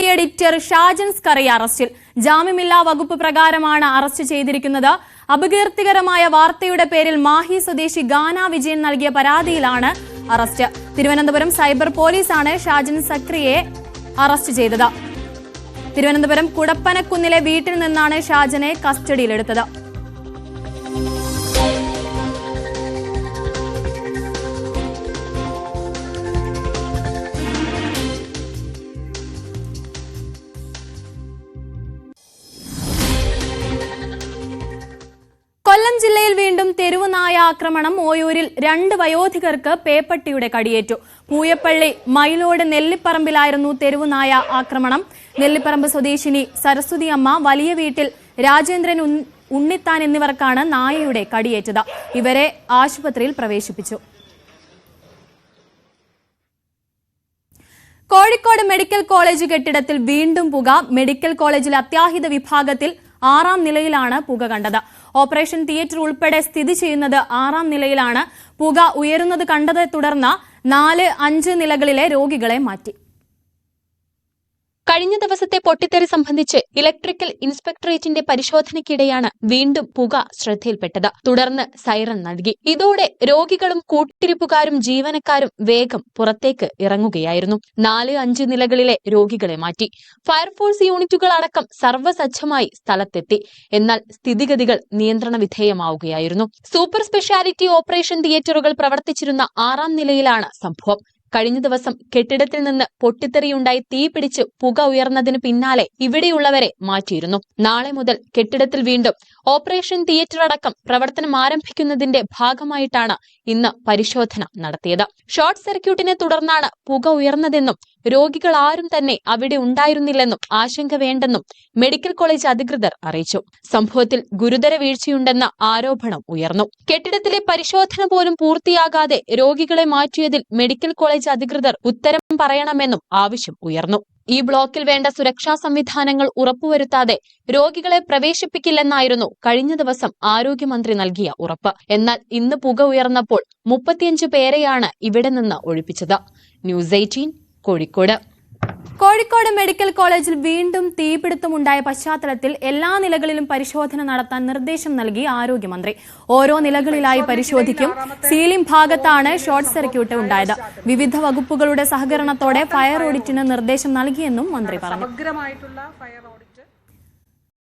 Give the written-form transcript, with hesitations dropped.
Malayali editor Shajan Scaria അറസ്റ്റിൽ. ജാമ്യമില്ലാ വകുപ്പ് പ്രകാരമാണ് അറസ്റ്റ് ചെയ്തിരിക്കുന്നത്. അപകീർത്തികരമായ വാർത്തയുടെ പേരിൽ മാഹി സ്വദേശി ഗാന വിജയൻ നൽകിയ പരാതിയിലാണ് അറസ്റ്റ്. തിരുവനന്തപുരം സൈബർ പോലീസാണ് ഷാജൻ സ്കറിയയെ അറസ്റ്റ് ചെയ്തത്. തിരുവനന്തപുരം കുടപ്പനക്കുന്നിലെ വീട്ടിൽ നിന്നാണ് ഷാജനെ കസ്റ്റഡിയിലെടുത്തത്. കൊല്ലം ജില്ലയിൽ വീണ്ടും തെരുവുനായ ആക്രമണം. ഓയൂരിൽ 2 വയോധികർക്ക് പേപ്പട്ടിയുടെ കടിയേറ്റു. പൂയപ്പള്ളി മയിലോട് നെല്ലിപ്പറമ്പിലായിരുന്നു തെരുവുനായ ആക്രമണം. നെല്ലിപ്പറമ്പ് സ്വദേശിനി സരസ്വതി അമ്മ, വലിയ വീട്ടിൽ രാജേന്ദ്രൻ, ഉണ്ണിത്താൻ എന്നിവർക്കാണ് നായയുടെ കടിയേറ്റത്. ഇവരെ ആശുപത്രിയിൽ പ്രവേശിപ്പിച്ചു. കോഴിക്കോട് മെഡിക്കൽ കോളേജ് കെട്ടിടത്തിൽ വീണ്ടും പുക. മെഡിക്കൽ കോളേജിലെ അത്യാഹിത വിഭാഗത്തിൽ 6ാം നിലയിലാണ് പുക കണ്ടത്. ഓപ്പറേഷൻ തിയേറ്റർ ഉൾപ്പെടെ സ്ഥിതി ചെയ്യുന്നത് 6ാം നിലയിലാണ്. പുക ഉയരുന്നത് കണ്ടതെ തുടർന്ന് 4, 5 നിലകളിലെ രോഗികളെ മാറ്റി. കഴിഞ്ഞ ദിവസത്തെ പൊട്ടിത്തെറി സംബന്ധിച്ച് ഇലക്ട്രിക്കൽ ഇൻസ്പെക്ടറേറ്റിന്റെ പരിശോധനയ്ക്കിടെയാണ് വീണ്ടും പുക ശ്രദ്ധയിൽപ്പെട്ടത്. തുടർന്ന് സൈറൺ നൽകി. ഇതോടെ രോഗികളും കൂട്ടിരിപ്പുകാരും ജീവനക്കാരും വേഗം പുറത്തേക്ക് ഇറങ്ങുകയായിരുന്നു. 4, 5 നിലകളിലെ രോഗികളെ മാറ്റി. ഫയർഫോഴ്സ് യൂണിറ്റുകൾ അടക്കം സർവ്വസജ്ജമായി സ്ഥലത്തെത്തി. എന്നാൽ സ്ഥിതിഗതികൾ നിയന്ത്രണ വിധേയമാവുകയായിരുന്നു. സൂപ്പർ സ്പെഷ്യാലിറ്റി ഓപ്പറേഷൻ തിയേറ്ററുകൾ പ്രവർത്തിച്ചിരുന്ന 6ാം നിലയിലാണ് സംഭവം. കഴിഞ്ഞ ദിവസം കെട്ടിടത്തിൽ നിന്ന് പൊട്ടിത്തെറിയുണ്ടായി തീപിടിച്ച് പുക ഉയർന്നതിന് പിന്നാലെ ഇവിടെയുള്ളവരെ മാറ്റിയിരുന്നു. നാളെ മുതൽ കെട്ടിടത്തിൽ വീണ്ടും ഓപ്പറേഷൻ തിയേറ്റർ അടക്കം പ്രവർത്തനം ആരംഭിക്കുന്നതിന്റെ ഭാഗമായിട്ടാണ് ഇന്ന് പരിശോധന നടത്തിയത്. ഷോർട്ട് സർക്യൂട്ടിനെ തുടർന്നാണ് പുക ഉയർന്നതെന്നും രോഗികൾ ആരും തന്നെ അവിടെ ഉണ്ടായിരുന്നില്ലെന്നും ആശങ്ക വേണ്ടെന്നും മെഡിക്കൽ കോളേജ് അധികൃതർ അറിയിച്ചു. സംഭവത്തിൽ ഗുരുതര വീഴ്ചയുണ്ടെന്ന ആരോപണം ഉയർന്നു. കെട്ടിടത്തിലെ പരിശോധന പോലും പൂർത്തിയാകാതെ രോഗികളെ മാറ്റിയതിൽ മെഡിക്കൽ കോളേജ് അധികൃതർ ഉത്തരം പറയണമെന്നും ആവശ്യം ഉയർന്നു. ഈ ബ്ലോക്കിൽ വേണ്ട സുരക്ഷാ സംവിധാനങ്ങൾ ഉറപ്പുവരുത്താതെ രോഗികളെ പ്രവേശിപ്പിക്കില്ലെന്നായിരുന്നു കഴിഞ്ഞ ദിവസം ആരോഗ്യമന്ത്രി നൽകിയ ഉറപ്പ്. എന്നാൽ ഇന്ന് പുക ഉയർന്നപ്പോൾ 35 പേരെയാണ് ഇവിടെ നിന്ന് ഒഴിപ്പിച്ചത്. ന്യൂസ് 18 കോഴിക്കോട്. കോഴിക്കോട് മെഡിക്കൽ കോളേജിൽ വീണ്ടും തീപിടുത്തമുണ്ടായ പശ്ചാത്തലത്തിൽ എല്ലാ നിലകളിലും പരിശോധന നടത്താൻ നിർദ്ദേശം നൽകി ആരോഗ്യമന്ത്രി. ഓരോ നിലകളിലായി പരിശോധിക്കും. സീലിംഗ് ഭാഗത്താണ് ഷോർട്ട് സർക്യൂട്ട് ഉണ്ടായത്. വിവിധ വകുപ്പുകളുടെ സഹകരണത്തോടെ ഫയർ ഓഡിറ്റിന് നിർദ്ദേശം നൽകിയെന്നും മന്ത്രി പറഞ്ഞു.